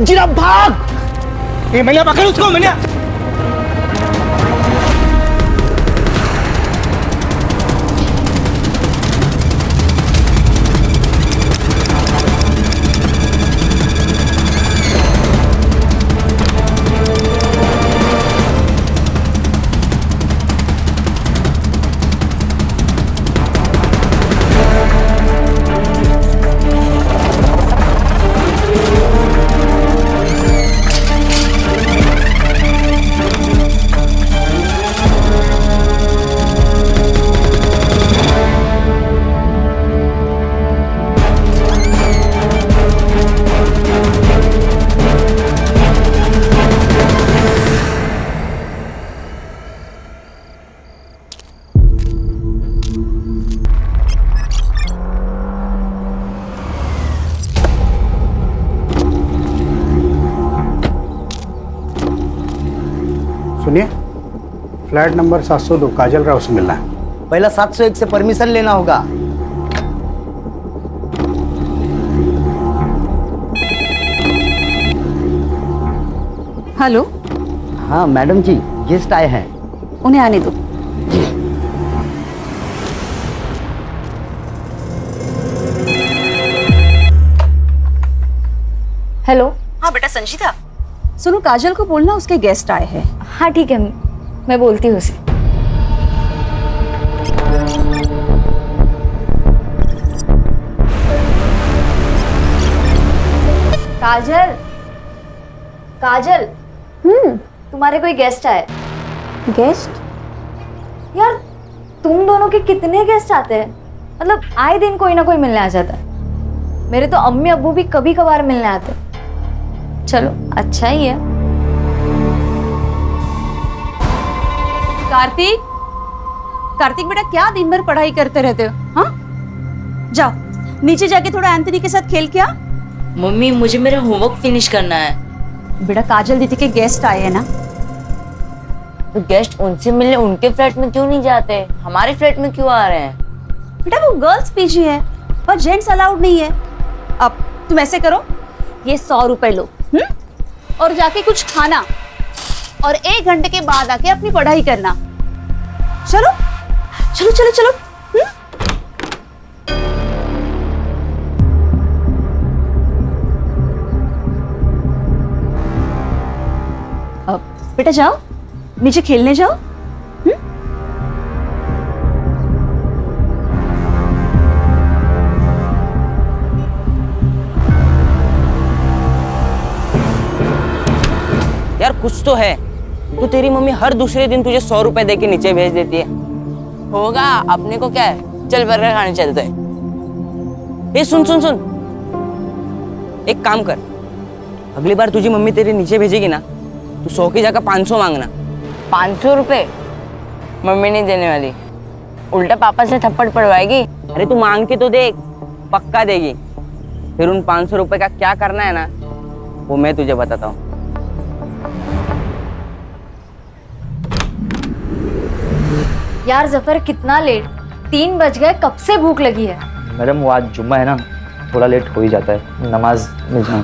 जीरा भाग। ए मैंने पकड़ उसको, मैंने। सुनिए, फ्लैट नंबर 702 काजल राव से मिलना है। पहला 701 से परमिशन लेना होगा। हेलो। हाँ मैडम जी, गेस्ट आए हैं। उन्हें आने दो। हेलो। हाँ बेटा संजीता, सुनो काजल को बोलना उसके गेस्ट आए हैं। हाँ ठीक है, मैं बोलती हूँ उसे। काजल, काजल। तुम्हारे कोई गेस्ट आए। गेस्ट? यार तुम दोनों के कितने गेस्ट आते हैं? मतलब आए दिन कोई ना कोई मिलने आ जाता है। मेरे तो अम्मी अब्बू भी कभी कभार मिलने आते हैं। चलो अच्छा ही है। कार्तिक, कार्तिक बेटा क्या दिन भर पढ़ाई करते रहते हो? हाँ, जाओ नीचे जाके थोड़ा एंथनी के साथ खेल के आ। मम्मी मुझे मेरा होमवर्क फिनिश करना है। बेटा काजल दीदी के गेस्ट आए हैं ना। तो गेस्ट उनसे मिलने उनके फ्लैट में क्यों नहीं जाते, हमारे फ्लैट में क्यों आ रहे हैं? बेटा वो गर्ल्स पीजी है और जेंट्स अलाउड नहीं है। अब तुम ऐसे करो, ये 100 रुपए लो और जाके कुछ खाना और 1 घंटे के बाद आके अपनी पढ़ाई करना। चलो चलो चलो चलो। अब बेटा जाओ नीचे खेलने जाओ। यार कुछ तो है। तो तेरी मम्मी हर दूसरे दिन तुझे 100 रुपए दे के नीचे भेज देती है। होगा, अपने को क्या है, चल बर्गर खाने चलते हैं। ए सुन सुन सुन, एक काम कर, अगली बार तुझी मम्मी तेरे नीचे भेजेगी ना, तू 100 की जगह 500 मांगना। 500 रुपए मम्मी नहीं देने वाली, उल्टा पापा से थप्पड़ पड़वाएगी। अरे तू मांग के तो देख, पक्का देगी। फिर उन 500 रुपए का क्या करना है ना, वो मैं तुझे बताता हूँ। यार जफर कितना लेट, 3 बज गए, कब से भूख लगी है। मैडम वो आज जुम्मा है ना, थोड़ा लेट हो ही जाता है, नमाज में जाऊँ।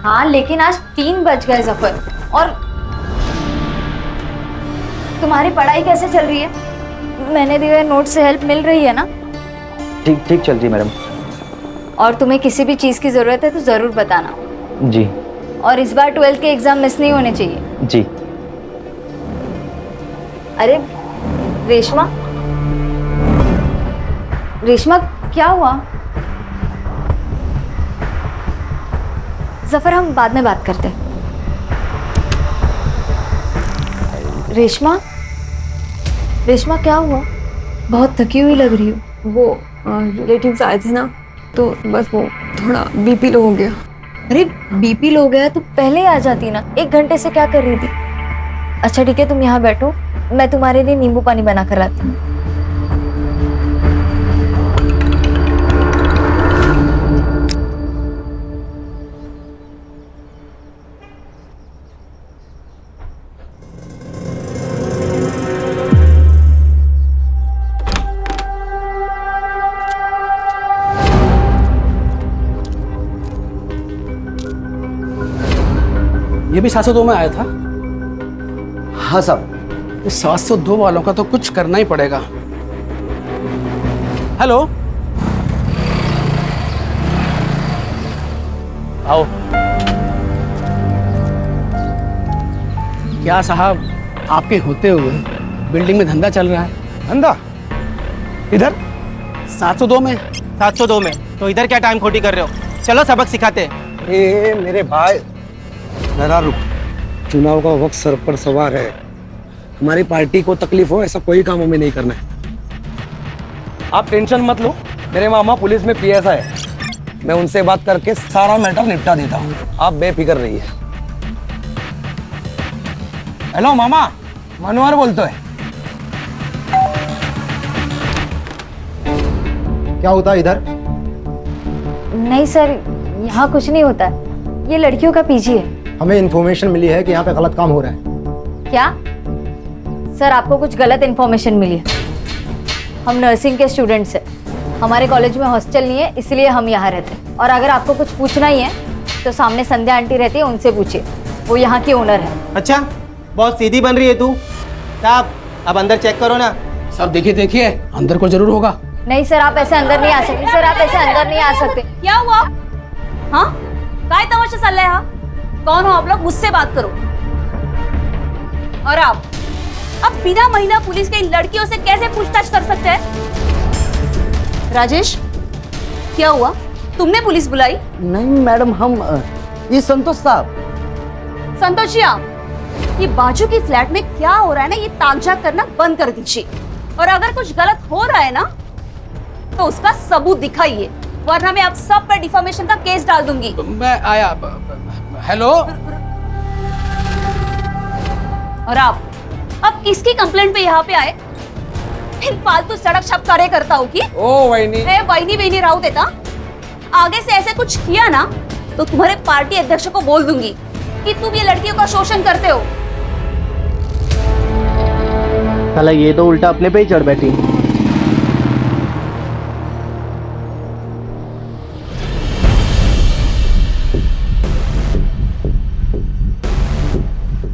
हाँ लेकिन आज 3 बज गए जफर। और तुम्हारी पढ़ाई कैसे चल रही है? मैंने दिए हुए नोट से हेल्प मिल रही है ना? ठीक ठीक चल रही मैडम। और तुम्हें किसी भी चीज़ की ज़रूरत है तो ज़रूर बताना। जी। और इस बार 12th के एग्ज़ाम मिस नहीं होने चाहिए। जी। अरे रेशमा, रेशमा क्या हुआ? जफर हम बाद में बात करते हैं। रेशमा, रेशमा क्या हुआ? बहुत थकी हुई लग रही हो। वो रिलेटिव्स आए थे ना, तो बस वो थोड़ा बीपी लो हो गया। अरे बीपी लो गया तो पहले ही आ जाती ना, 1 घंटे से क्या कर रही थी? अच्छा ठीक है, तुम यहाँ बैठो, मैं तुम्हारे लिए नींबू पानी बना कर लाती हूँ। ये भी 702 में आया था। हाँ साहब। इस 702 वालों का तो कुछ करना ही पड़ेगा। हेलो, आओ। क्या साहब, आपके होते हुए बिल्डिंग में धंधा चल रहा है? धंधा इधर 702 में। 702 में तो इधर क्या टाइम खोटी कर रहे हो? चलो सबक सिखाते हैं। ए मेरे भाई, जरा रुक। चुनाव का वक्त सर पर सवार है। हमारी पार्टी को तकलीफ हो ऐसा कोई काम हमें नहीं करना है। आप टेंशन मत लो, मेरे मामा पुलिस में पीएसआई है। मैं उनसे बात करके सारा मैटर निपटा देता हूँ, आप बेफिक्र रहिए। हेलो मामा, मनोहर बोलते है। क्या होता है इधर? नहीं सर, यहाँ कुछ नहीं होता है। ये लड़कियों का पीजी है। हमें इन्फॉर्मेशन मिली है कि यहाँ पे गलत काम हो रहा है। क्या सर, आपको कुछ गलत इन्फॉर्मेशन मिली है? हम नर्सिंग के स्टूडेंट्स हैं। हमारे कॉलेज में हॉस्टल नहीं है, इसलिए हम यहाँ रहते हैं। और अगर आपको कुछ पूछना ही है तो सामने संध्या आंटी रहती है, उनसे पूछिए, वो यहाँ की ओनर है। अच्छा, बहुत सीधी बन रही है तू। साहब अब अंदर चेक करो ना। सब देखिए देखिए, अंदर को जरूर होगा। नहीं सर, आप ऐसे अंदर नहीं आ सकते। सर आप ऐसे अंदर नहीं आ सकते। क्या हुआ? हाँ, काय तमाशा चल रहा है? हाँ, कौन हो आप लोग? मुझसे बात करो। और आप अब बिना महिला पुलिस के इन लड़कियों से कैसे पूछताछ कर सकते हैं? राजेश, क्या हुआ? तुमने पुलिस बुलाई? नहीं मैडम, हम ये संतोष साहब। संतोषिया, ये बाजू की फ्लैट में क्या हो रहा है ना, ये ताकझाक करना बंद कर दीजिए। और अगर कुछ गलत हो रहा है ना तो उसका सबूत दिखाइए, वरना मैं आप सब पर डिफॉर्मेशन का केस डाल दूंगी। मैं आया। हेलो। और आप अब किसकी कंप्लेंट पे यहाँ पे आए? इन फालतू सड़क छप करे करता हूँ कि? ओ वहीनी, वहीनी वहीनी राहू देता। आगे से ऐसे कुछ किया ना तो तुम्हारे पार्टी अध्यक्ष को बोल दूंगी कि तुम ये लड़कियों का शोषण करते हो। साला ये तो उल्टा अपने पे ही चढ़ बैठी।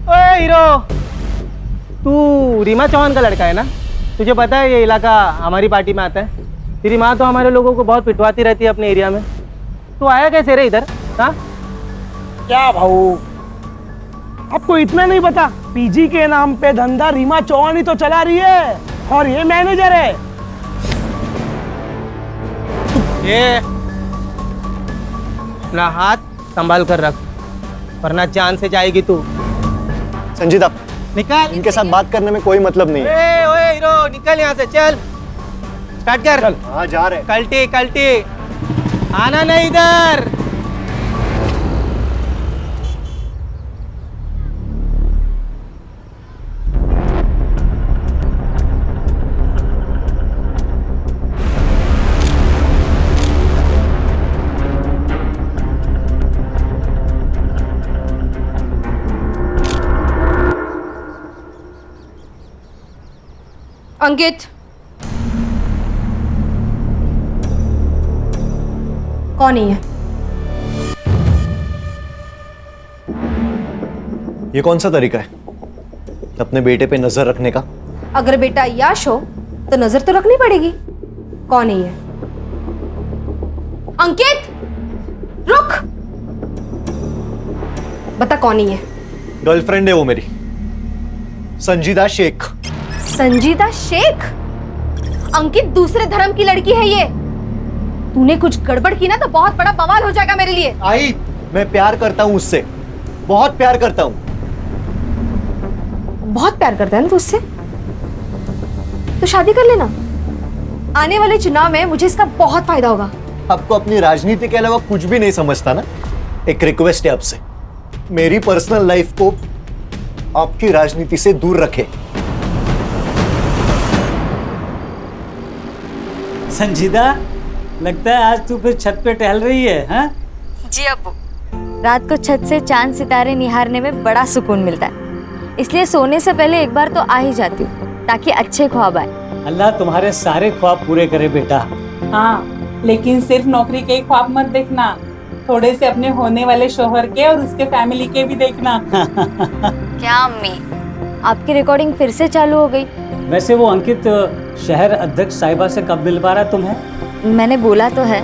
ओए हीरो, तू रीमा चौहान का लड़का है ना? तुझे पता है ये इलाका हमारी पार्टी में आता है। तेरी माँ तो हमारे लोगों को बहुत पिटवाती रहती है अपने एरिया में। तू आया कैसे रे इधर? हाँ, क्या भाऊ, आपको इतना नहीं पता? पीजी के नाम पे धंधा रीमा चौहान ही तो चला रही है, और ये मैनेजर है। ये अपना हाथ संभाल कर रख, वरना जान से जाएगी तू। संजीदा, निकाल। इनके साथ बात करने में कोई मतलब नहीं है। ओए हीरो, निकल यहाँ से, चल स्टार्ट कर। हाँ जा रहे हैं। कल्टी कल्टी, आना नहीं इधर। अंकित, कौन ही है? ये कौन सा तरीका है अपने बेटे पे नजर रखने का? अगर बेटा याश हो तो नजर तो रखनी पड़ेगी। कौन ही है? अंकित, रुक, बता कौन ही है? गर्लफ्रेंड है वो मेरी, संजीदा शेख। संजीदा शेख? अंकित, दूसरे धर्म की लड़की है ये। तूने कुछ गड़बड़ की ना तो बहुत बड़ा बवाल हो जाएगा मेरे लिए। आई, मैं प्यार करता हूँ उससे, बहुत प्यार करता हूँ। बहुत प्यार करता है ना तू उससे? तो शादी कर लेना। आने वाले चुनाव में मुझे इसका बहुत फायदा होगा। आपको अपनी राजनीति के अलावा कुछ भी नहीं समझता ना? एक रिक्वेस्ट है आपसे, मेरी पर्सनल लाइफ को आपकी राजनीति से दूर रखे। संजीदा, लगता है आज तू फिर छत पे टहल रही है, हाँ? जी अब्बू, रात को छत से चांद सितारे निहारने में बड़ा सुकून मिलता है, इसलिए सोने से पहले एक बार तो आ ही जाती हूँ ताकि अच्छे ख्वाब आए। अल्लाह तुम्हारे सारे ख्वाब पूरे करे बेटा। हाँ, लेकिन सिर्फ नौकरी के ही ख्वाब मत देखना, थोड़े से अपने होने वाले शोहर के और उसके फैमिली के भी देखना। क्या अम्मी, आपकी रिकॉर्डिंग फिर से चालू हो गई? वैसे वो अंकित शहर अध्यक्ष साहिबा से कब मिल पा रहा है तुम्हें? मैंने बोला तो है,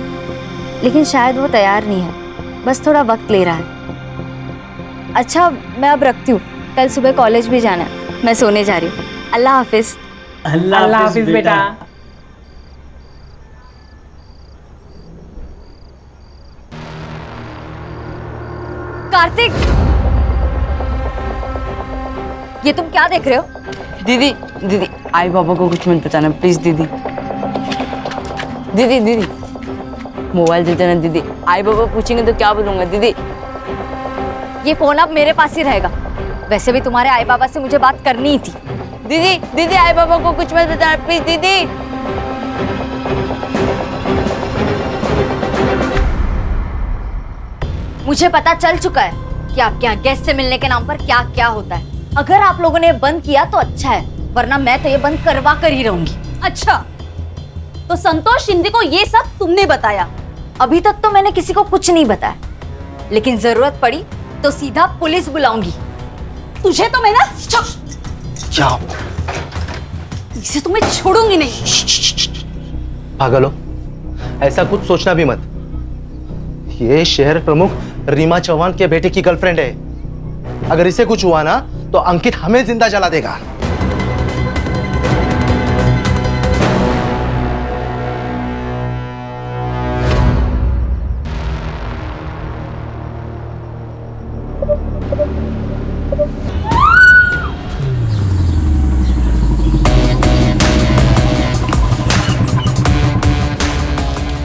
लेकिन शायद वो तैयार नहीं है, बस थोड़ा वक्त ले रहा है। अच्छा, मैं अब रखती हूँ, कल सुबह कॉलेज भी जाना है। मैं सोने जा रही हूँ। अल्लाह हाफिज। अल्लाह हाफिज बेटा। कार्तिक, ये तुम क्या देख रहे हो? दीदी दीदी आई बाबा को कुछ मत बताना प्लीज दीदी। दीदी दीदी मोबाइल दे देना दीदी, आई बाबा पूछेंगे तो क्या बोलूंगा दीदी। ये फोन अब मेरे पास ही रहेगा। वैसे भी तुम्हारे आई बाबा से मुझे बात करनी ही थी। दीदी दीदी आई बाबा को कुछ मत बताना प्लीज दीदी। मुझे पता चल चुका है कि आपके यहाँ गेस्ट से मिलने के नाम पर क्या क्या होता है। अगर आप लोगों ने बंद किया तो अच्छा है, वरना मैं तो ये बंद करवा कर ही रहूंगी। अच्छा, तो संतोष शिंदे को ये सब तुमने बताया? अभी तक तो मैंने किसी को कुछ नहीं बताया, लेकिन जरूरत पड़ी तो सीधा पुलिस बुलाऊंगी। तुझे तो मैं ना क्या इसे तो मैं छोड़ूंगी नहीं। पागल हो, ऐसा कुछ सोचना भी मत। ये शहर प्रमुख रीमा चौहान के बेटे की गर्लफ्रेंड है। अगर इसे कुछ हुआ ना तो अंकित हमें जिंदा जला देगा।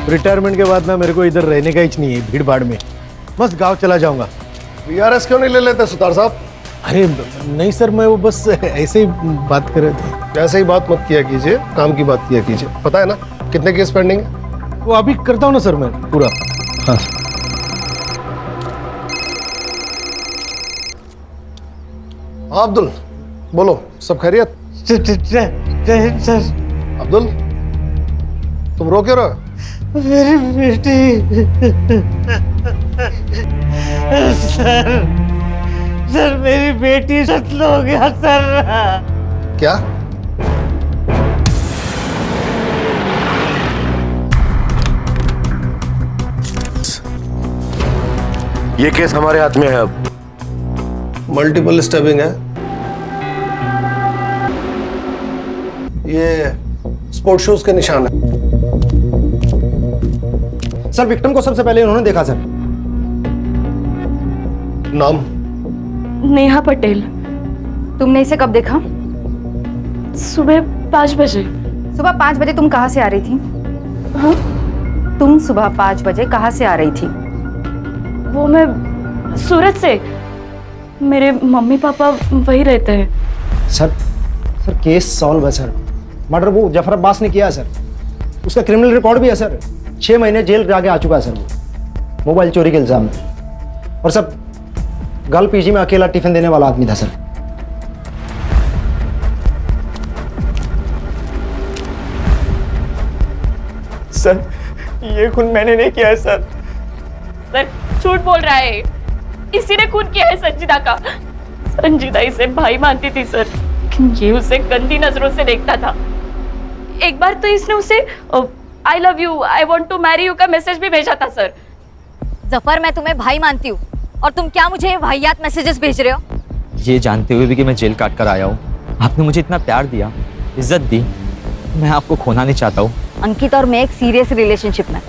रिटायरमेंट के बाद ना मेरे को इधर रहने का ही नहीं है, भीड़ भाड़ में बस गांव चला जाऊंगा। बीआरएस क्यों नहीं ले लेते सुतार साहब? अरे नहीं सर, मैं वो बस ऐसे ही बात कर रहे थे। ऐसे ही बात मत किया कीजिए, काम की बात किया कीजिए। पता है ना कितने केस पेंडिंग है? वो अभी करता हूँ ना सर मैं पूरा। हाँ हाँ अब्दुल बोलो, सब खैरियत? सर अब्दुल तुम रो क्यों रहे हो? मेरी बेटी सर मेरी बेटी सत्ल हो गया सर। क्या? ये केस हमारे हाथ में है अब। मल्टीपल स्टैबिंग है। ये स्पोर्ट शूज के निशान है। सर विक्टिम को सबसे पहले उन्होंने देखा सर। नाम? नेहा पटेल। तुमने इसे कब देखा? सुबह 5 बजे। सुबह 5 बजे तुम कहाँ से आ रही थी? हाँ? तुम सुबह 5 बजे कहाँ से आ रही थी? वो मैं सूरत से। मेरे मम्मी पापा वही रहते हैं। सर केस सॉल्व है सर। मर्डर वो जफर अब्बास ने किया है सर। उसका क्रिमिनल रिकॉर्ड भी है सर। 6 महीने जेल जाके आ चुका है सर वो, मोबाइल चोरी के इल्जाम में। और सब गर्ल पीजी में अकेला टिफिन देने वाला आदमी था सर। सर ये खून मैंने नहीं किया है सर। सर झूठ बोल रहा है, इसी ने खून किया है संजीदा का। संजीदा इसे भाई मानती थी सर, लेकिन ये उसे गंदी नजरों से देखता था। एक बार तो इसने उसे I love you, I want to marry you का मैसेज भी भेजा था सर। जफर, मैं तुम्हें भाई मानती हूँ और तुम क्या मुझे वाहियात मैसेजेस भेज रहे हो? ये जानते हुए भी कि मैं जेल काट कर आया हूँ, आपने मुझे इतना प्यार दिया, इज्जत दी, मैं आपको खोना नहीं चाहता हूँ। अंकित और मैं एक सीरियस रिलेशनशिप में,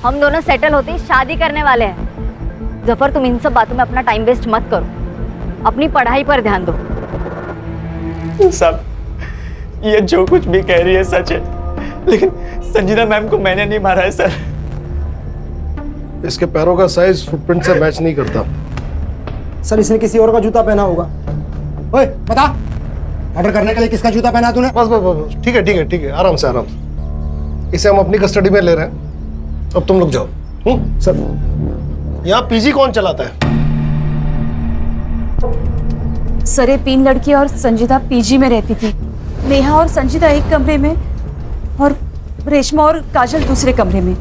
हम दोनों सेटल होते ही शादी करने वाले हैं। जफर, तुम इन सब बातों में अपना टाइम वेस्ट मत करो, अपनी पढ़ाई पर ध्यान दो। सब ये जो कुछ भी कह रही है सच है, लेकिन संजीदा मैम को मैंने नहीं मारा है सर। इसके पैरों का साइज फुटप्रिंट से मैच नहीं करता। सर इसने किसी और का जूता पहना होगा। ओए बता, मर्डर करने के लिए किसका जूता पहना तूने? बस बस बस, ठीक है, आराम से आराम से। इसे हम अपनी कस्टडी में ले रहे हैं, अब तुम लोग जाओ। सर यहाँ पीजी कौन चलाता है? सर ये 3 लड़की और संजीदा पीजी में रहती थी। नेहा और संजीदा एक कमरे में और रेशमा और काजल दूसरे कमरे में।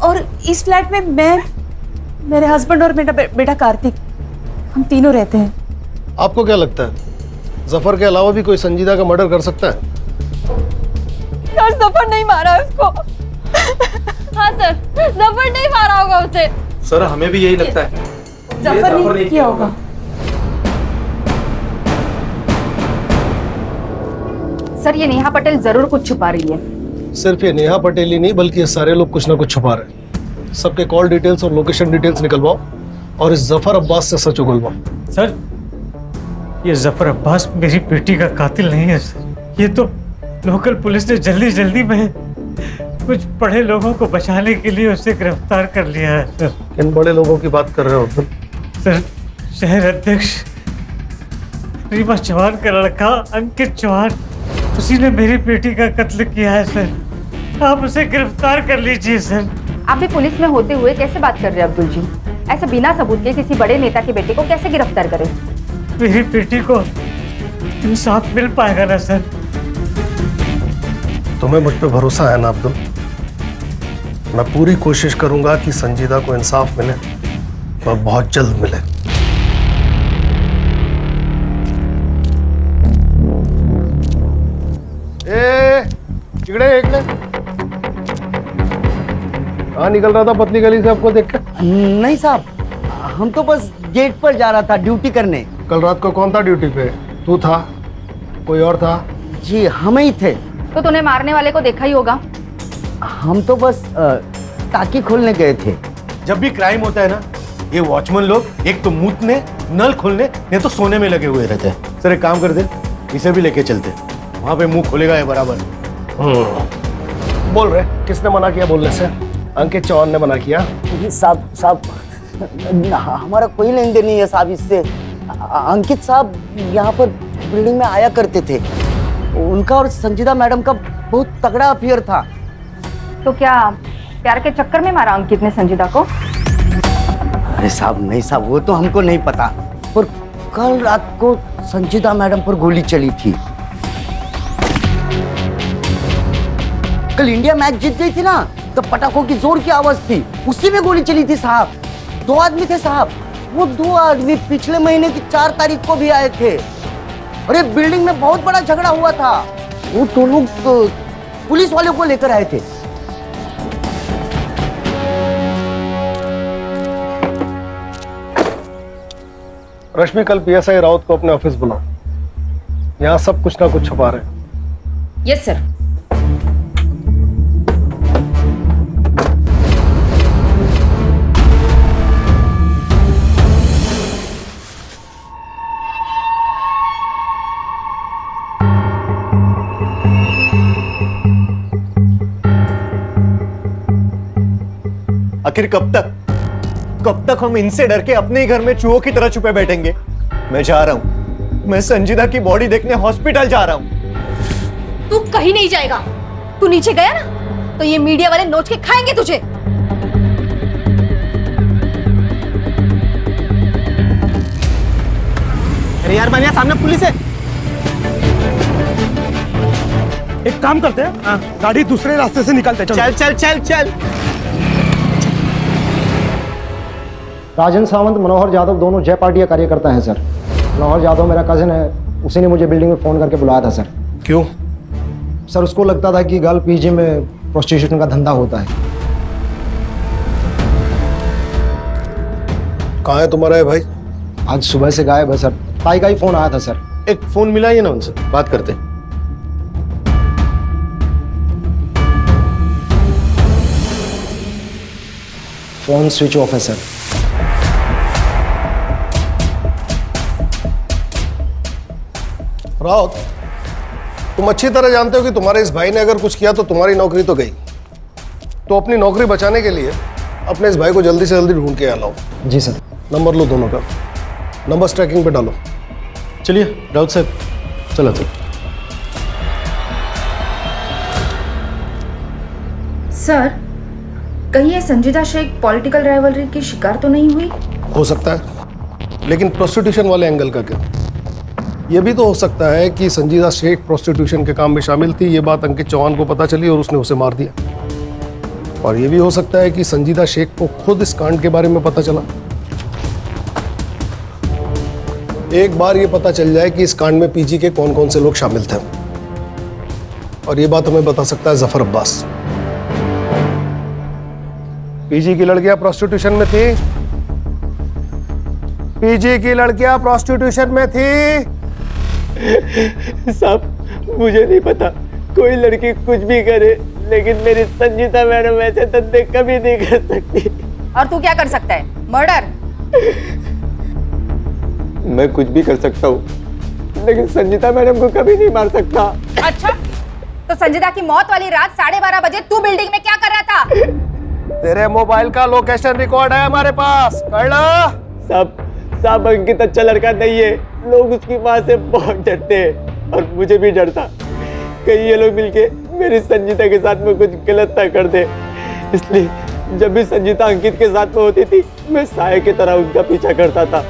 और इस फ्लैट में मेरे हस्बैंड और मेरा बेटा कार्तिक, हम तीनों रहते हैं। आपको क्या लगता है जफर के अलावा भी कोई संजीदा का मर्डर कर सकता है? यार जफर नहीं मारा उसको। हाँ सर, जफर नहीं मारा होगा उसे। सर हमें भी यही लगता है। जफर नहीं किया होगा। सर ये नेहा पटेल जरूर कुछ छुपा रही है। सिर्फ ये नेहा पटेल ही नहीं बल्कि ये सारे लोग कुछ ना कुछ छुपा रहे हैं। सबके कॉल डिटेल्स और लोकेशन डिटेल्स निकलवाओ और इस जफर अब्बास से सच उगलवाओ। सर ये जफर अब्बास मेरी बेटी का कातिल नहीं है सर। ये तो लोकल पुलिस ने जल्दी जल्दी में कुछ बड़े लोगों को बचाने के लिए उसे गिरफ्तार कर लिया है सर। किन बड़े लोगों की बात कर रहे हो अब्दुल? सर शहर अध्यक्ष रीमा चौहान का लड़का अंकित चौहान, उसी ने मेरी बेटी का कत्ल किया है सर। आप उसे गिरफ्तार कर लीजिए सर। आप भी पुलिस में होते हुए कैसे बात कर रहे हैं अब्दुल जी? ऐसे बिना सबूत के किसी बड़े नेता के बेटे को कैसे गिरफ्तार करें? मेरी बेटी को इंसाफ मिल पाएगा ना सर? तुम्हें मुझ पे भरोसा है ना अब्दुल? मैं पूरी कोशिश करूंगा कि संजीदा को इंसाफ मिले और बहुत जल्द मिले। इकड़े कहाँ निकल रहा था पतली गली से आपको देख के? नहीं साहब, हम तो बस गेट पर जा रहा था ड्यूटी करने। कल रात को कौन था ड्यूटी पे? तू था? कोई और था? जी हम ही थे। तो तूने मारने वाले को देखा ही होगा। हम तो बस टाकी खोलने गए थे। जब भी क्राइम होता है ना, ये वॉचमैन लोग एक तो मूतने, नल खोलने, नहीं तो सोने में लगे हुए रहते हैं। सर एक काम कर दे, इसे भी लेके चलते, वहां पे मुंह खोलेगा ये बराबर। बोल रहे किसने मना किया बोलने से? अंकित चौहान ने मना किया। साहब हमारा कोई लेन देन नहीं है साहब इससे। अंकित साहब यहाँ पर बिल्डिंग में आया करते थे। उनका और संजीदा मैडम का बहुत तगड़ा अफेयर था। तो क्या प्यार के चक्कर में मारा अंकित ने संजीदा को? अरे साहब नहीं साहब, वो तो हमको नहीं पता, पर कल रात को संजीदा मैडम पर गोली चली थी। कल इंडिया मैच जीत गई थी ना, तो पटाखों की जोर की आवाज थी, उसी में गोली चली थी साहब। 2 आदमी थे साहब। वो 2 आदमी पिछले महीने की 4 तारीख को भी आए थे और ये बिल्डिंग में बहुत बड़ा झगड़ा हुआ था। वो 2 लोग पुलिस वालों को लेकर आए थे। रश्मि कल पीएसआई राउत को अपने ऑफिस बुलाओ। यहाँ सब कुछ ना कुछ छुपा रहे हैं। Yes sir. आखिर कब तक हम इनसे डर के अपने ही घर में चूहों की तरह छुपे बैठेंगे? मैं जा रहा हूं, मैं संजीदा की बॉडी देखने हॉस्पिटल जा रहा हूं। तू कहीं नहीं जाएगा। तू नीचे गया ना तो ये मीडिया वाले नोच के खाएंगे तुझे। अरे यार बनिया, सामने पुलिस है। एक काम करते हैं, गाड़ी दूसरे रास्ते से निकालते हैं। चल चल चल चल। राजन सावंत, मनोहर यादव दोनों जय पार्टी का कार्यकर्ता हैं सर। मनोहर यादव मेरा कजिन है, उसी ने मुझे बिल्डिंग में फ़ोन करके बुलाया था सर। क्यों? सर उसको लगता था कि गर्ल पीजी में प्रोस्टिट्यूशन का धंधा होता है। कहाँ है तुम्हारा है भाई? आज सुबह से गायब है सर। ताई का ही फ़ोन आया था सर। एक फोन मिला ही ना उनसे, बात करते। फ़ोन स्विच ऑफ है सर। राउत, तुम अच्छी तरह जानते हो कि तुम्हारे इस भाई ने अगर कुछ किया तो तुम्हारी नौकरी तो गई। तो अपनी नौकरी बचाने के लिए अपने इस भाई को जल्दी से जल्दी ढूंढ के यहाँ लाओ। जी सर। नंबर लो दोनों का, नंबर ट्रैकिंग पे डालो। चलिए राउत साहब, चलो चलो। सर कहीं ये संजीदा शेख पॉलिटिकल राइवलरी की शिकार तो नहीं हुई? हो सकता है, लेकिन प्रोस्टिट्यूशन वाले एंगल का क्या? ये भी तो हो सकता है कि संजीदा शेख प्रोस्टिट्यूशन के काम में शामिल थी, ये बात अंकित चौहान को पता चली और उसने उसे मार दिया। और ये भी हो सकता है कि संजीदा शेख को खुद इस कांड के बारे में पता चला। एक बार ये पता चल जाए कि इस कांड में पीजी के कौन कौन से लोग शामिल थे, और ये बात हमें बता सकता है जफर अब्बास। पीजी की लड़कियां प्रोस्टिट्यूशन में थी, पीजी की लड़कियां प्रोस्टिट्यूशन में थी। साहब मुझे नहीं पता, कोई लड़की कुछ भी करे, लेकिन मेरी संजीता मैडम ऐसे धंधे कभी नहीं कर सकती। और तू क्या कर सकता है? मर्डर? मैं कुछ भी कर सकता हूँ, लेकिन संजीता मैडम को कभी नहीं मार सकता। अच्छा, तो संजीदा की मौत वाली रात 12:30 बजे तू बिल्डिंग में क्या कर रहा था? तेरे मोबाइल का लोकेशन रिकॉर्ड है हमारे पास, साहब अंकित अच्छा लड़का नहीं है, लोग उसकी माँ से बहुत डरते हैं और मुझे भी डरता। कहीं ये लोग मिलके मेरी संजीता के साथ में कुछ गलत ना कर दे, इसलिए जब भी संजीता अंकित के साथ में होती थी मैं साये की तरह उनका पीछा करता था,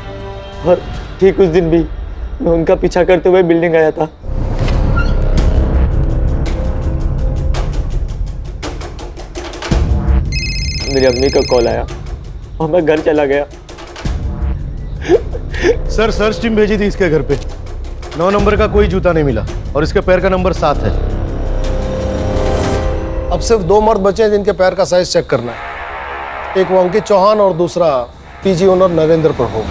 और ठीक उस दिन भी मैं उनका पीछा करते हुए बिल्डिंग आया था। मेरी अम्मी का कॉल आया और मैं घर चला गया। सर सर्च टीम भेजी थी इसके घर पे, 9 नंबर का कोई जूता नहीं मिला और इसके पैर का नंबर 7 है। अब सिर्फ 2 मर्द बचे हैं जिनके पैर का साइज चेक करना है। एक वो अंकित चौहान और दूसरा पीजी ओनर नरेंद्र प्रभु।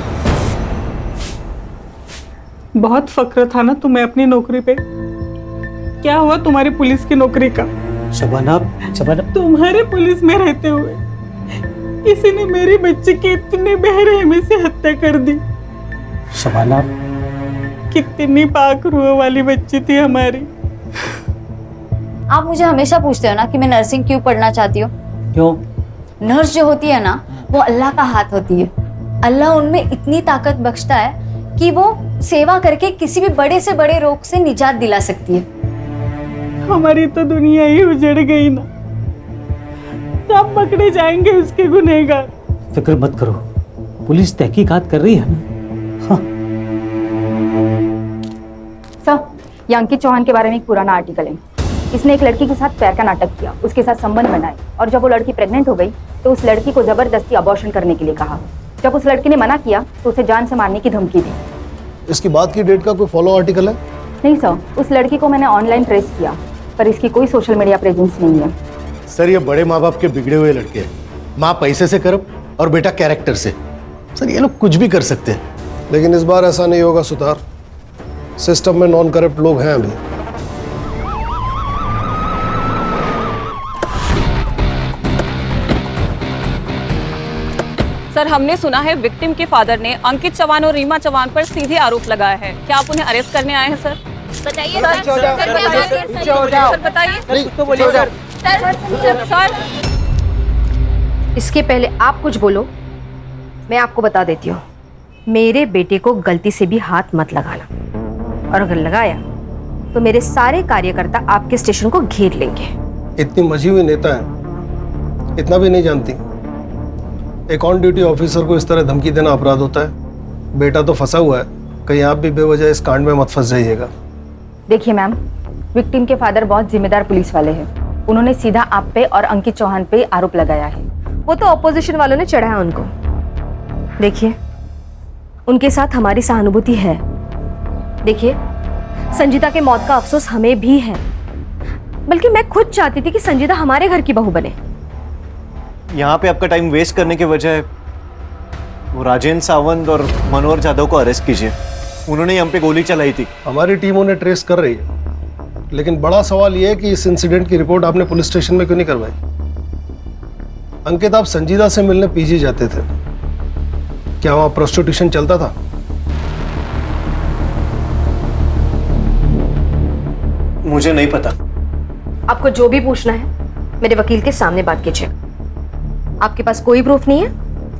बहुत फक्र था ना तुम्हें अपनी नौकरी पे, क्या हुआ तुम्हारी पुलिस की नौकरी का? शबाना, तुम्हारे पुलिस में रहते हुए किसी ने मेरी बच्ची की इतनी बेरहमी से हत्या कर दी। शबाना, कितनी पाक रूह वाली बच्ची थी हमारी। आप मुझे हमेशा पूछते हो ना कि मैं नर्सिंग क्यों पढ़ना चाहती हूँ। क्यों? नर्स जो होती है ना, वो अल्लाह का हाथ होती है। अल्लाह उनमें इतनी ताकत बख्शता है कि वो सेवा करके किसी भी बड़े से बड़े रोग से निजात दिला सकती है। हमारी तो दुनिया ही उजड़ गई ना, कब पकड़े जाएंगे उसके गुनहगार? फिक्र मत करो, पुलिस तहकीकात कर रही है ना। सर, ये अंकित चौहान के बारे में एक पुराना आर्टिकल है। इसने एक लड़की के साथ प्यार का नाटक किया, उसके साथ संबंध बनाए, और जब वो लड़की प्रेग्नेंट हो गई तो उस लड़की को जबरदस्ती अबॉर्शन करने के लिए कहा। जब उस लड़की ने मना किया तो उसे जान से मारने की धमकी दी। इसकी बात की डेट का कोई फॉलो आर्टिकल है? नहीं सर, उस लड़की को मैंने ऑनलाइन ट्रेस किया, पर इसकी कोई सोशल मीडिया प्रेजेंस नहीं है। सर ये बड़े माँ बाप के बिगड़े हुए लड़के हैं, माँ पैसे से करप्ट और बेटा कैरेक्टर से। सर ये लोग कुछ भी कर सकते हैं। लेकिन इस बार ऐसा नहीं होगा सुतार, सिस्टम में नॉन करप्ट लोग हैं अभी। सर, हमने सुना है विक्टिम के फादर ने अंकित चौहान और रीमा चौहान पर सीधे आरोप लगाया है। क्या आप उन्हें अरेस्ट करने आए हैं सर? बताइए सर, बताइए। तो बोलिए सर। सर, इसके पहले आप कुछ बोलो, मैं आपको बता देती हूँ, मेरे बेटे को गलती से भी हाथ मत लगाना, और अगर लगाया तो मेरे सारे कार्यकर्ता आपके स्टेशन को घेर लेंगे। इतनी मजी हुई नेता है, इतना भी नहीं जानती। एक ऑन ड्यूटी ऑफिसर को इस तरह धमकी देना अपराध होता है। बेटा तो फंसा हुआ है, कहीं आप भी बेवजह इस कांड में मत फंस जाइएगा। देखिए मैम, विक्टिम के फादर बहुत जिम्मेदार पुलिस वाले हैं। उन्होंने सीधा आप पे और अंकित चौहान पे आरोप लगाया है। वो तो ऑपोजिशन वालों ने चढ़ाया उनको। देखिए, उनके साथ हमारी सहानुभूति है। देखिए, संजीदा के मौत का अफसोस हमें भी है, बल्कि मैं खुद चाहती थी कि संजीदा हमारे घर की बहू बने। यहाँ पे आपका टाइम वेस्ट करने के बजाय वो राजेंद्र सावंत और मनोहर जाधव को अरेस्ट कीजिए। उन्होंने हम पे गोली चलाई थी। हमारी टीम उन्हें ट्रेस कर रही है, लेकिन बड़ा सवाल यह है कि इस इंसिडेंट की रिपोर्ट आपने पुलिस स्टेशन में क्यों नहीं करवाई? अंकित, आप संजीदा से मिलने पीजी जाते थे, क्या वहां प्रोस्टिट्यूशन चलता था? मुझे नहीं पता। आपको जो भी पूछना है मेरे वकील के सामने बात कीजिए। आपके पास कोई प्रूफ नहीं है,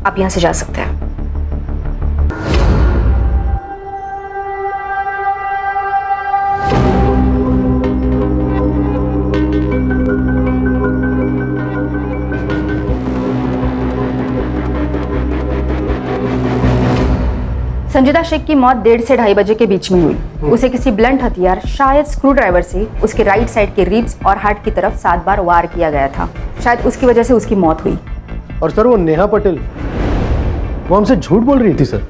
आप यहां से जा सकते हैं। संजीदा शेख की मौत 1:30 से 2:30 बजे के बीच में हुई। उसे किसी ब्लंट हथियार, शायद स्क्रू ड्राइवर से उसके राइट साइड के रिब्स और हार्ट की तरफ 7 बार वार किया गया था। शायद उसकी वजह से उसकी मौत हुई। और सर वो नेहा पटेल, वो हमसे झूठ बोल रही थी सर।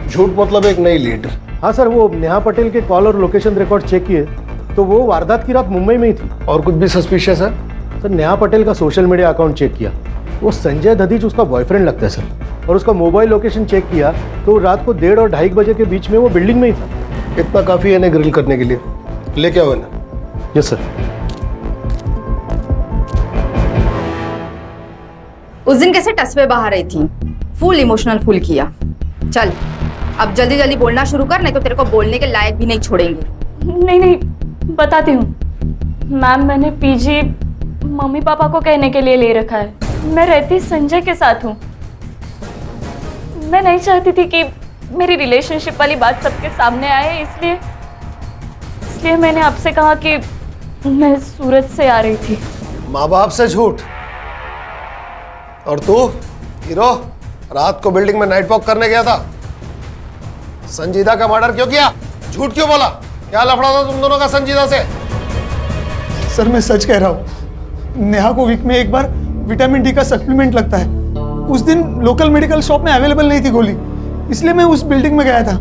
झूठ मतलब एक नई लीड। हाँ सर, वो नेहा पटेल के कॉल और लोकेशन रिकॉर्ड चेक किए तो वो वारदात की रात मुंबई में ही थी। और कुछ भी सस्पिशियस है? सर नेहा पटेल का सोशल मीडिया अकाउंट चेक किया, वो संजय दधीच उसका बॉयफ्रेंड लगता है सर। और उसका मोबाइल लोकेशन चेक किया तो रात को 1:30 और 2:30 बजे के बीच में वो बिल्डिंग में ही था। इतना काफी है इन्हें ग्रिल करने के लिए। लेके आओ इन्हें। Yes sir. उस दिन कैसे टसवे बहा रही थी, फुल इमोशनल फुल किया। चल अब जल्दी जल्दी बोलना शुरू कर, नहीं तो तेरे को बोलने के लायक भी नहीं छोड़ेंगे। नहीं नहीं, बताती हूँ मैम। मैंने पीजी मम्मी पापा को कहने के लिए ले रखा है। मैं रहती संजय के साथ हूँ। मैं नहीं चाहती थी कि मेरी रिलेशनशिप वाली बात सबके सामने आए, इसलिए मैंने आपसे कहा कि मैं सूरत से आ रही थी। माँ बाप से झूठ। और तू हीरो रात को बिल्डिंग में नाइट वॉक करने गया था। संजीदा का मर्डर क्यों किया? झूठ क्यों बोला? क्या लफड़ा था तुम दोनों का संजीदा से? सर मैं सच कह रहा हूँ। नेहा को वीक में एक बार विटामिन डी का सप्लीमेंट लगता है। उस दिन लोकल मेडिकल शॉप में अवेलेबल नहीं थी गोली, इसलिए मैं उस बिल्डिंग में गया था।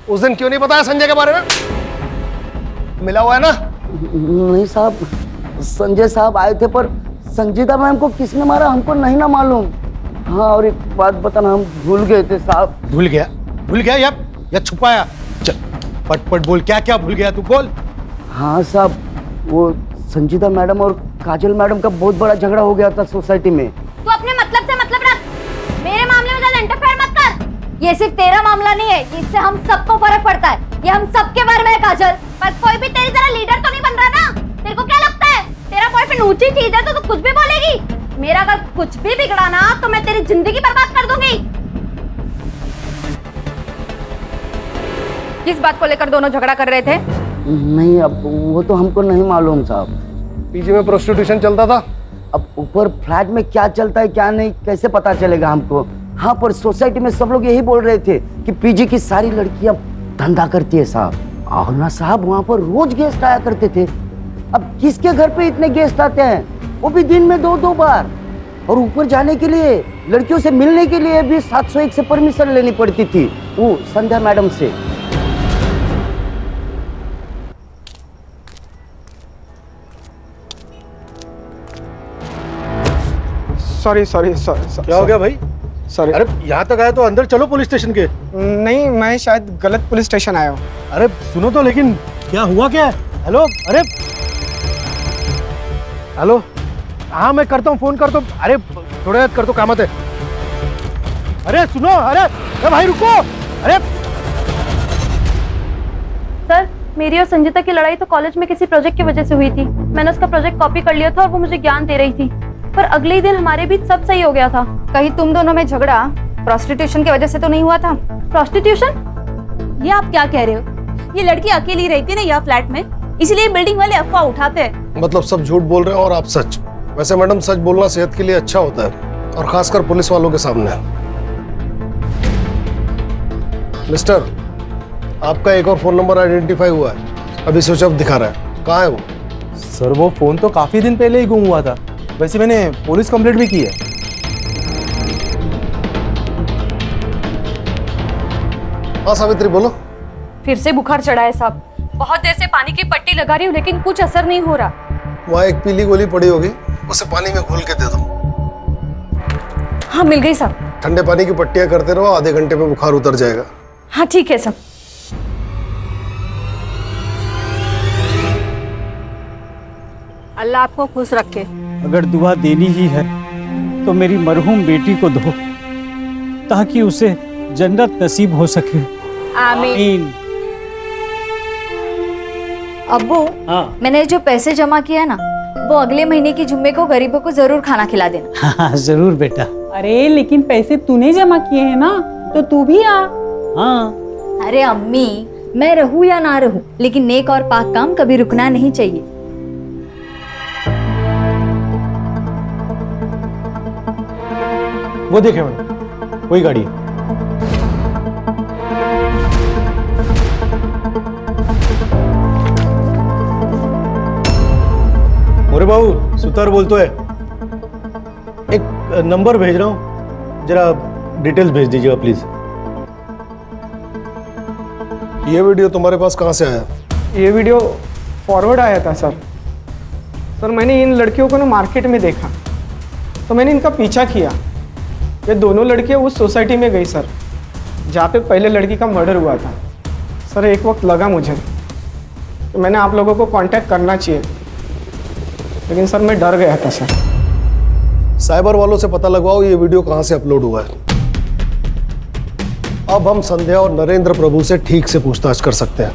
उस दिन क्यों नहीं बताया संजय के बारे में? मिला हुआ है ना? नहीं साहब, संजय साहब आए थे पर संजीदा मैम को किसने मारा हमको नहीं ना मालूम। हाँ और एक बात बताना, हम भूल गए थे साहब। भूल गया या छुपाया? चल पट बोल, क्या क्या भूल गया तू, बोल। हाँ साहब, वो संजीदा मैडम और काजल मैडम का बहुत बड़ा झगड़ा हो गया था सोसाइटी में। तू अपने मतलब से मतलब रख, मेरे मामले में ज्यादा इंटरफेयर मत कर। ये सिर्फ तेरा मामला नहीं है, इससे हम सबको फर्क पड़ता है। ये हम सबके बारे में है काजल। पर कोई भी तेरी तरह लीडर तो नहीं बन रहा ना। तेरे को क्या लगता है तेरा बॉयफ्रेंड ऊंची चीज है तो तू कुछ भी बोलेगी? मेरा अगर कुछ भी बिगड़ा ना तो मैं तेरी जिंदगी बर्बाद कर दूंगी। किस बात को लेकर दोनों झगड़ा कर रहे थे? नहीं अब वो तो हमको नहीं मालूम साहब। पीजी में प्रोस्टिट्यूशन चलता था। अब ऊपर फ्लैट में क्या चलता है क्या नहीं कैसे पता चलेगा हमको। हाँ पर सोसाइटी में सब लोग यही बोल रहे थे कि पीजी की सारी लड़कियां धंधा करती है साहब। और ना साहब वहाँ पर रोज गेस्ट आया करते थे। अब किसके घर पे इतने गेस्ट आते हैं, वो भी दिन में 2-2 बार। और ऊपर जाने के लिए लड़कियों से मिलने के लिए भी 701 से परमिशन लेनी पड़ती थी वो संध्या मैडम से। सॉरी क्या हो गया भाई? सॉरी। अरे यहाँ तक आया तो अंदर चलो पुलिस स्टेशन के। नहीं मैं शायद गलत पुलिस स्टेशन आया हूँ। अरे सुनो तो, लेकिन क्या हुआ क्या है? हेलो, अरे हेलो, हाँ मैं करता हूँ, फोन करता हूँ। अरे थोड़ा याद कर दो, कामत है। अरे सुनो, अरे भाई रुको। अरे सर, मेरी और संजीता की लड़ाई तो कॉलेज में किसी प्रोजेक्ट की वजह से हुई थी। मैंने उसका प्रोजेक्ट कॉपी कर लिया था और वो मुझे ज्ञान दे रही थी, पर अगले ही दिन हमारे बीच सब सही हो गया था। कहीं तुम दोनों में झगड़ा प्रोस्टिट्यूशन की वजह से तो नहीं हुआ था? प्रोस्टिट्यूशन? ये आप क्या कह रहे हो? ये लड़की अकेली रहती ना यह फ्लैट में, इसलिए बिल्डिंग वाले अफवाह उठाते हैं। मतलब सब झूठ बोल रहे हैं और आप सच। वैसे मैडम सच बोलना सेहत के लिए अच्छा होता है, और खासकर पुलिस वालों के सामने। मिस्टर, आपका एक और फोन नंबर आइडेंटिफाई हुआ है, अभी स्विच ऑफ दिखा रहा है। कहाँ है वो? सर वो फोन तो काफी दिन पहले ही गुम हुआ था। वैसे मैंने पुलिस कंप्लेंट भी की है। हाँ सावित्री बोलो। फिर से बुखार चढ़ा है साहब। बहुत देर से पानी की पट्टी लगा रही हूँ लेकिन कुछ असर नहीं हो रहा। वहाँ एक पीली गोली पड़ी होगी, उसे पानी में घोल के दे दो। हाँ मिल गई साहब। ठंडे पानी की पट्टियां करते रहो, आधे घंटे में बुखार उतर जाएगा। हाँ ठीक है साहब। अल्लाह आपको खुश रखे। अगर दुआ देनी ही है तो मेरी मरहूम बेटी को दो, ताकि उसे जन्नत नसीब हो सके। आमीन। अब्बू, हाँ। मैंने जो पैसे जमा किया ना, वो अगले महीने की जुम्मे को गरीबों को जरूर खाना खिला देना। हाँ जरूर बेटा। अरे लेकिन पैसे तूने जमा किए हैं ना, तो तू भी आ। हाँ। अरे अम्मी, मैं रहूं या ना रहूं, लेकिन नेक और पाक काम कभी रुकना नहीं चाहिए। वो देखे मैंने, वही गाड़ी है। मोरे बाबू सुतार बोलतो है, एक नंबर भेज रहा हूँ, जरा डिटेल्स भेज दीजिएगा प्लीज। ये वीडियो तुम्हारे पास कहाँ से आया? ये वीडियो फॉरवर्ड आया था सर। सर मैंने इन लड़कियों को ना मार्केट में देखा, तो मैंने इनका पीछा किया। ये दोनों लड़कियाँ उस सोसाइटी में गई सर, जहाँ पे पहले लड़की का मर्डर हुआ था। सर एक वक्त लगा मुझे तो मैंने आप लोगों को कांटेक्ट करना चाहिए, लेकिन सर मैं डर गया था सर। साइबर वालों से पता लगवाओ ये वीडियो कहाँ से अपलोड हुआ है। अब हम संध्या और नरेंद्र प्रभु से ठीक से पूछताछ कर सकते हैं।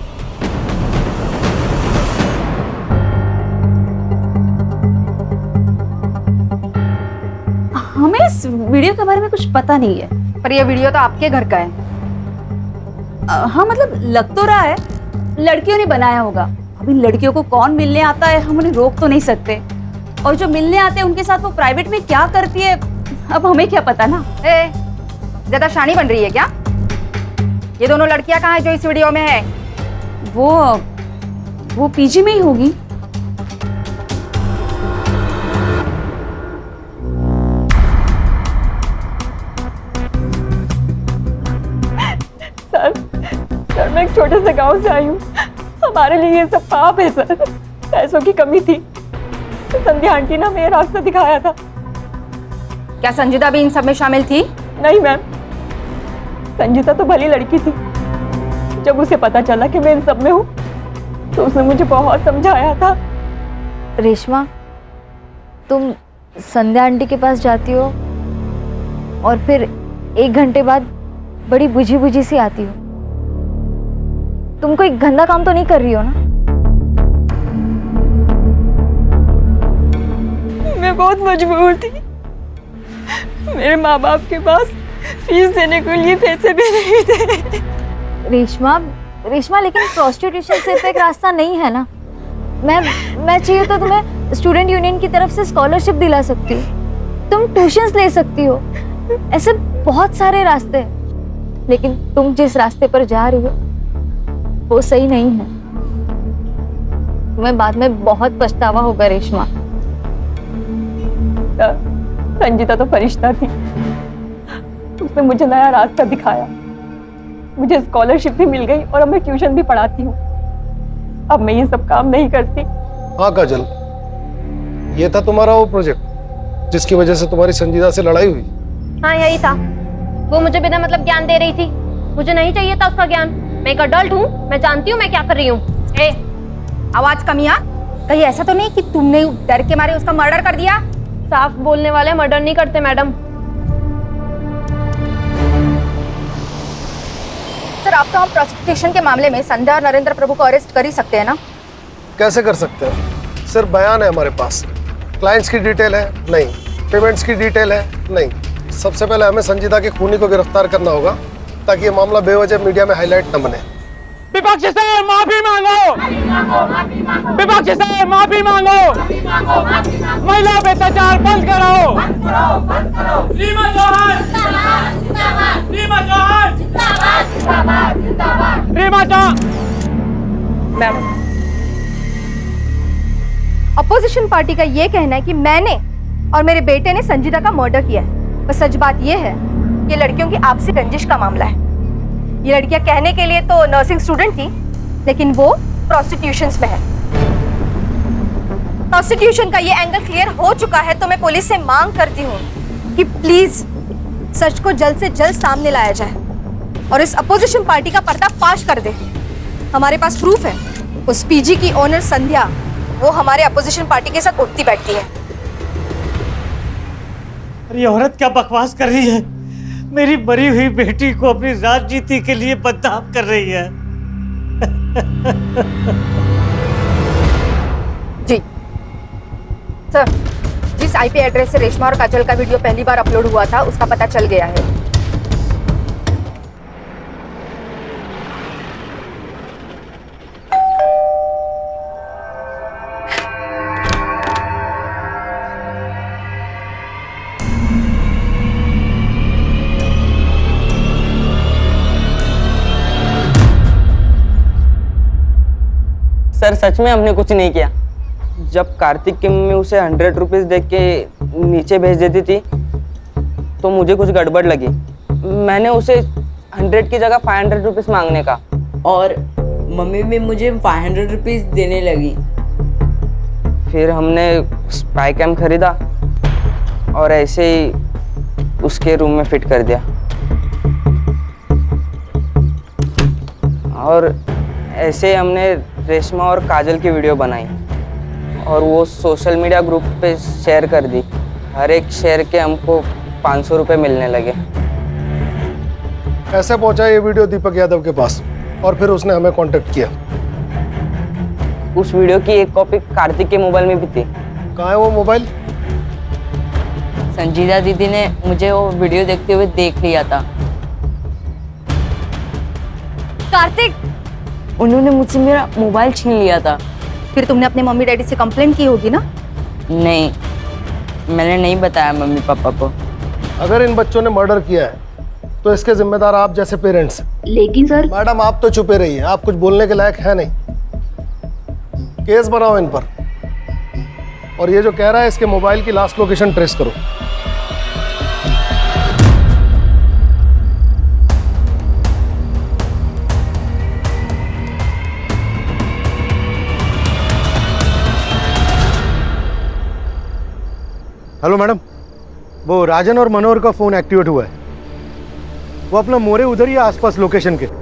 हमें इस वीडियो के बारे में कुछ पता नहीं है। पर ये वीडियो तो आपके घर का है। हाँ मतलब लग तो रहा है लड़कियों ने बनाया होगा। अभी लड़कियों को कौन मिलने आता है हम उन्हें रोक तो नहीं सकते, और जो मिलने आते हैं उनके साथ वो प्राइवेट में क्या करती है अब हमें क्या पता ना। ज्यादा शानी बन रही है क्या? ये दोनों लड़कियां कहाँ है जो इस वीडियो में है? वो पीजी में ही होगी। सर मैं एक छोटे से गांव से आई हूँ, हमारे लिए ये सब पाप है सर। पैसों की कमी थी, संध्या आंटी ने हमें रास्ता दिखाया था। क्या संजीदा भी इन सब में शामिल थी? नहीं मैम, संजीता तो भली लड़की थी। जब उसे पता चला कि मैं इन सब में हूँ तो उसने मुझे बहुत समझाया था। रेशमा, तुम संध्या आंटी के पास जाती हो और फिर 1 घंटे बाद बड़ी बुझी बुझी सी आती हो। तुम कोई गंदा काम तो नहीं कर रही हो ना? मैं बहुत मजबूर थी, मेरे माँ बाप के पास फीस देने के लिए पैसे भी नहीं थे। रेशमा लेकिन प्रोस्टिट्यूशन सिर्फ एक रास्ता नहीं है ना। मैं चाहिए तो तुम्हें स्टूडेंट यूनियन की तरफ से स्कॉलरशिप दिला सकती हूँ, तुम ट्यूशंस ले सकती हो, ऐसे बहुत सारे रास्ते हैं। लेकिन तुम जिस रास्ते पर जा रही हो वो सही नहीं है। तुम्हें बाद में बहुत पछतावा होगा रेशमा। संजीता तो फरिश्ता थी, उसने मुझे नया रास्ता दिखाया, मुझे स्कॉलरशिप भी मिल गई और अब मैं ट्यूशन भी पढ़ाती हूँ। अब मैं ये सब काम नहीं करती। हाँ काजल, ये था तुम्हारा वो प्रोजेक्ट जिसकी वजह से तुम्हारी संजीदा से लड़ाई हुई? हाँ यही था। वो मुझे बिना मतलब ज्ञान दे रही थी, मुझे नहीं चाहिए था उसका ज्ञान। मैं एक अडल्ट हूँ, मैं जानती हूँ मैं क्या कर रही हूँ। आवाज कमिया, कहीं ऐसा तो नहीं कि तुमने डर के मारे उसका मर्डर कर दिया? साफ बोलने वाले मर्डर नहीं करते मैडम। सर अब तो हम प्रोसिक्यूशन के मामले में संध्या और नरेंद्र प्रभु को अरेस्ट कर ही सकते हैं ना? कैसे कर सकते हैं? सिर्फ बयान है हमारे पास, क्लाइंट्स की डिटेल है नहीं, पेमेंट्स की डिटेल है नहीं। सबसे पहले हमें संजीदा के खूनी को गिरफ्तार करना होगा ताकि ये मामला बेवजह मीडिया में हाईलाइट न बने। विपक्ष से माफी मांगो, विपक्ष से माफी मांगो, महिला अत्याचार बंद कराओ। Reema Chauhan, Reema Chauhan, Reema Chauhan. Ma'am, opposition party का ये कहना है कि मैंने और मेरे बेटे ने संजीदा का मर्डर किया है। पर सच बात ये है कि लड़कियों की आपसी रंजिश का मामला है। ये लड़कियां कहने के लिए तो नर्सिंग स्टूडेंट थी, लेकिन वो प्रोस्टिट्यूशन में है। प्रोस्टिट्यूशन का ये एंगल क्लियर हो चुका है, तो मैं पुलिस से मांग करती हूँ कि प्लीज सच को जल्द से जल्द सामने लाया जाए और इस अपोजिशन पार्टी का पर्दाफाश कर दे। हमारे पास प्रूफ है, उस पीजी की ओनर संध्या वो हमारे अपोजिशन पार्टी के साथ उठती बैठती है। अरे औरत क्या बकवास कर रही है? मेरी मरी हुई बेटी को अपनी राजनीति के लिए बदनाम कर रही है। जी सर, जिस आईपी एड्रेस से रेशमा और काजल का वीडियो पहली बार अपलोड हुआ था उसका पता चल गया है। सर सच में हमने कुछ नहीं किया। जब कार्तिक की मम्मी उसे 100 रुपीज देख के नीचे भेज देती थी तो मुझे कुछ गड़बड़ लगी। मैंने उसे 100 की जगह 500 रुपीज मांगने का, और मम्मी भी मुझे 500 रुपीज देने लगी। फिर हमने स्पाई कैम खरीदा और ऐसे ही उसके रूम में फिट कर दिया। और ऐसे ही हमने रेशमा और काजल की वीडियो बनाई और वो सोशल मीडिया ग्रुप पे शेयर कर दी। हर एक शेयर के हमको 500 रुपये मिलने लगे। कैसे पहुंचा ये वीडियो दीपक यादव के पास और फिर उसने हमें कांटेक्ट किया? उस वीडियो की एक कॉपी कार्तिक के मोबाइल में भी थी। कहाँ है वो मोबाइल? संजीदा दीदी ने मुझे वो वीडियो देखते हुए देख लिया था। कार्तिक, उन्होंने मुझसे मेरा मोबाइल छीन लिया था। फिर तुमने अपने मम्मी डैडी से कंप्लेंट की होगी ना? नहीं, मैंने नहीं बताया मम्मी पापा को। अगर इन बच्चों ने मर्डर किया है तो इसके जिम्मेदार आप जैसे पेरेंट्स। लेकिन सर। मैडम आप तो चुपे रहिए, आप कुछ बोलने के लायक है नहीं। केस बनाओ इन पर, और ये जो कह रहा है इसके मोबाइल की लास्ट लोकेशन ट्रेस करो। हेलो मैडम, वो राजन और मनोहर का फ़ोन एक्टिवेट हुआ है। वो अपना मोरे उधर ही है आसपास लोकेशन के।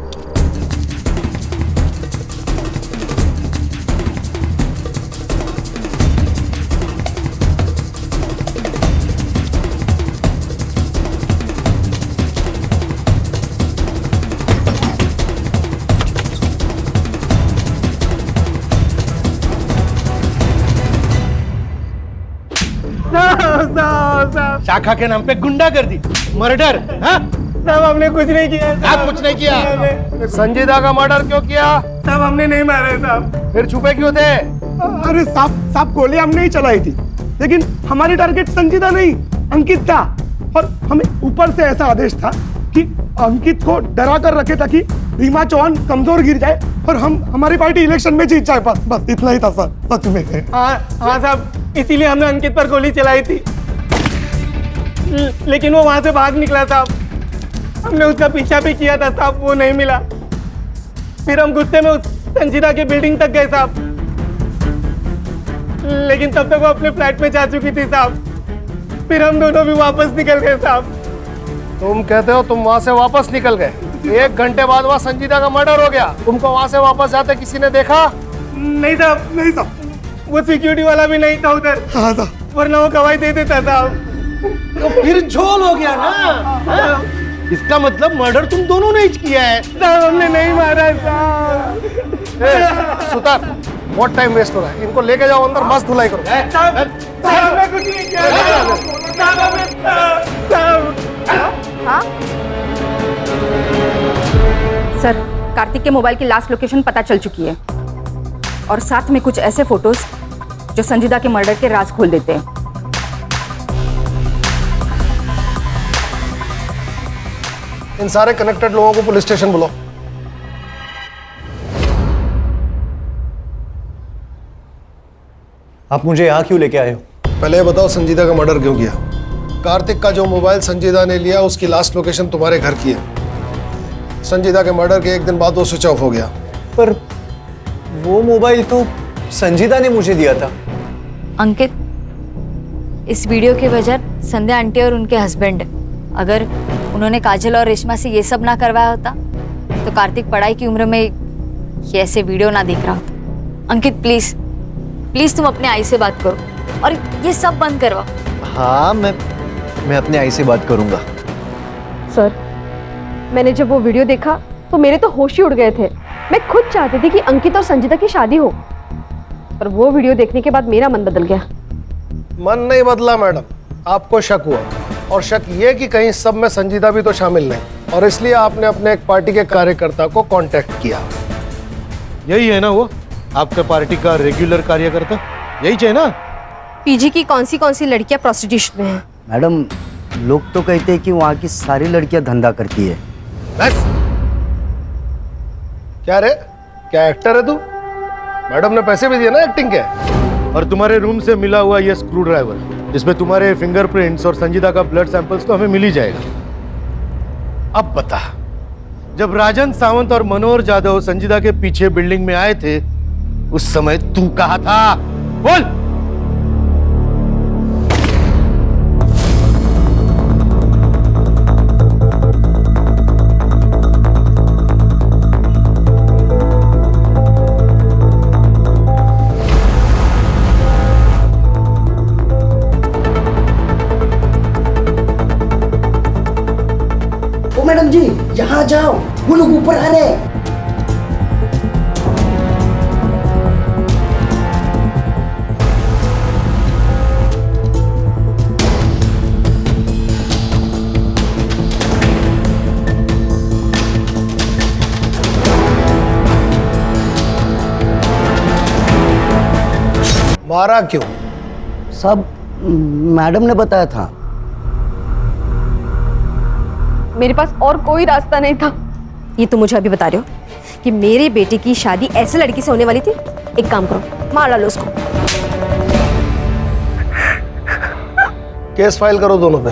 शाखा के नाम पे गुंडागर्दी, मर्डर। साहब हमने कुछ नहीं किया। आप कुछ नहीं किया? संजीदा का मर्डर क्यों किया? साहब हमने नहीं मारा साहब। फिर छुपे क्यों थे? अरे साहब गोली हमने ही चलाई थी, लेकिन हमारी टारगेट संजीदा नहीं अंकित था। और हमें ऊपर से ऐसा आदेश था कि अंकित को डरा कर रखे ताकि रीमा चौहान कमजोर गिर जाए और हमारी पार्टी इलेक्शन में जीत जाए। बस इतना ही था सर, सच में। हाँ साहब, इसीलिए हमने अंकित पर गोली चलाई थी, लेकिन वो वहां से भाग निकला साहब। हमने उसका पीछा भी किया था साहब, वो नहीं मिला। फिर हम गुस्से में उस संजीदा की बिल्डिंग तक गए साहब, लेकिन तब तक वो अपने फ्लैट में जा चुकी थी साहब। फिर हम दोनों भी वापस निकल गए साहब। तुम कहते हो तुम वहां से वापस निकल गए? 1 घंटे बाद वहां संजीदा का मर्डर हो गया। तुमको वहां से वापस जाते किसी ने देखा? नहीं साहब, नहीं साहब। वो सिक्योरिटी वाला भी नहीं था उधर। हाँ साहब, वरना वो गवाही दे देता साहब। तो फिर झोल हो गया ना। इसका मतलब मर्डर तुम दोनों ने ही किया है। साहब हमने नहीं मारा साहब। सुतार, बहुत टाइम वेस्ट हो रहा है, इनको लेके जाओ अंदर, मस्त धुलाई करो। साहब हमने कुछ नहीं किया। हाँ सर, कार्तिक के मोबाइल की लास्ट लोकेशन पता चल चुकी है, और साथ में कुछ ऐसे फोटोज जो संजीदा के मर्डर के राज खोल देते हैं। इन सारे कनेक्टेड लोगों को पुलिस स्टेशन बुलाओ। आप मुझे यहाँ क्यों लेके आए हो? पहले ये बताओ संजीदा का मर्डर क्यों किया? कार्तिक का जो मोबाइल संजीदा ने लिया उसकी लास्ट लोकेशन तुम्हारे घर की है। संजीदा के मर्डर के 1 दिन बाद वो स्विच ऑफ हो गया। पर वो मोबाइल तो संजीदा ने मुझे दिया था। अंकित, इस वीडियो की वजह संध्या आंटी और उनके हस्बैंड। अगर उन्होंने काजल और रेशमा से ये सब ना करवाया होता तो कार्तिक पढ़ाई की उम्र में ये ऐसे वीडियो ना देख रहा होता। अंकित प्लीज प्लीज तुम अपने आई से बात करो और ये सब बंद करवाओ। हाँ, मैं अपने आई से बात करूंगा। सर, मैंने जब वो वीडियो देखा तो मेरे तो होश ही उड़ गए थे। मैं खुद चाहती थी कि अंकित और संजीदा की शादी हो, पर वो वीडियो देखने के बाद मेरा मन बदल गया। मन नहीं बदला मैडम, आपको शक हुआ, और शक ये कि कहीं सब में संजीदा भी तो शामिल नहीं, और इसलिए आपने अपने एक पार्टी के कार्यकर्ता को कांटेक्ट किया। यही है ना वो आपका पार्टी का रेगुलर कार्यकर्ता? यही चाहिए ना? पीजी की कौन सी लड़कियां प्रोस्टिट्यूशन में हैं? मैडम, लोग तो कहते हैं कि वहाँ की सारी लड़कियां धंधा करती है। बस क्या रे, क्या एक्टर है तू? मैडम ने पैसे भी दिए ना एक्टिंग के। और तुम्हारे रूम से मिला हुआ ये स्क्रू ड्राइवर जिसमें तुम्हारे फिंगरप्रिंट्स और संजीदा का ब्लड सैंपल्स तो हमें मिल ही जाएगा। अब बता, जब राजन सावंत और मनोहर जाधव संजीदा के पीछे बिल्डिंग में आए थे उस समय तू कहाँ था? बोल। मैडम जी यहाँ जाओ, वो लोग ऊपर आ रहे हैं। मारा क्यों? सब मैडम ने बताया था। मेरे पास और कोई रास्ता नहीं था। ये तो मुझे अभी बता रहे हो कि मेरी बेटी की शादी ऐसे लड़की से होने वाली थी? एक काम करो, मार डालो उसको। केस फाइल करो दोनों पे।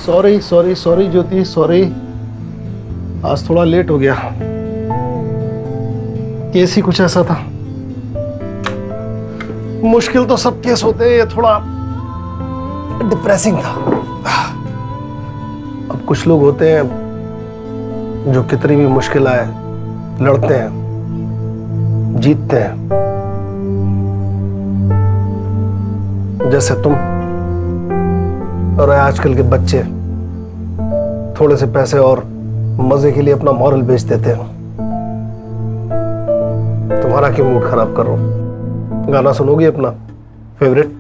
सॉरी सॉरी सॉरी ज्योति, सॉरी, आज थोड़ा लेट हो गया। केस ही कुछ ऐसा था। मुश्किल तो सब केस होते हैं, ये थोड़ा डिप्रेसिंग था। अब कुछ लोग होते हैं जो कितनी भी मुश्किल आए लड़ते हैं, जीतते हैं, जैसे तुम। और आजकल के बच्चे थोड़े से पैसे और मजे के लिए अपना मॉरल बेच देते हैं। तुम्हारा क्यों मूड खराब कर रहा हूं? गाना सुनोगी अपना फेवरेट?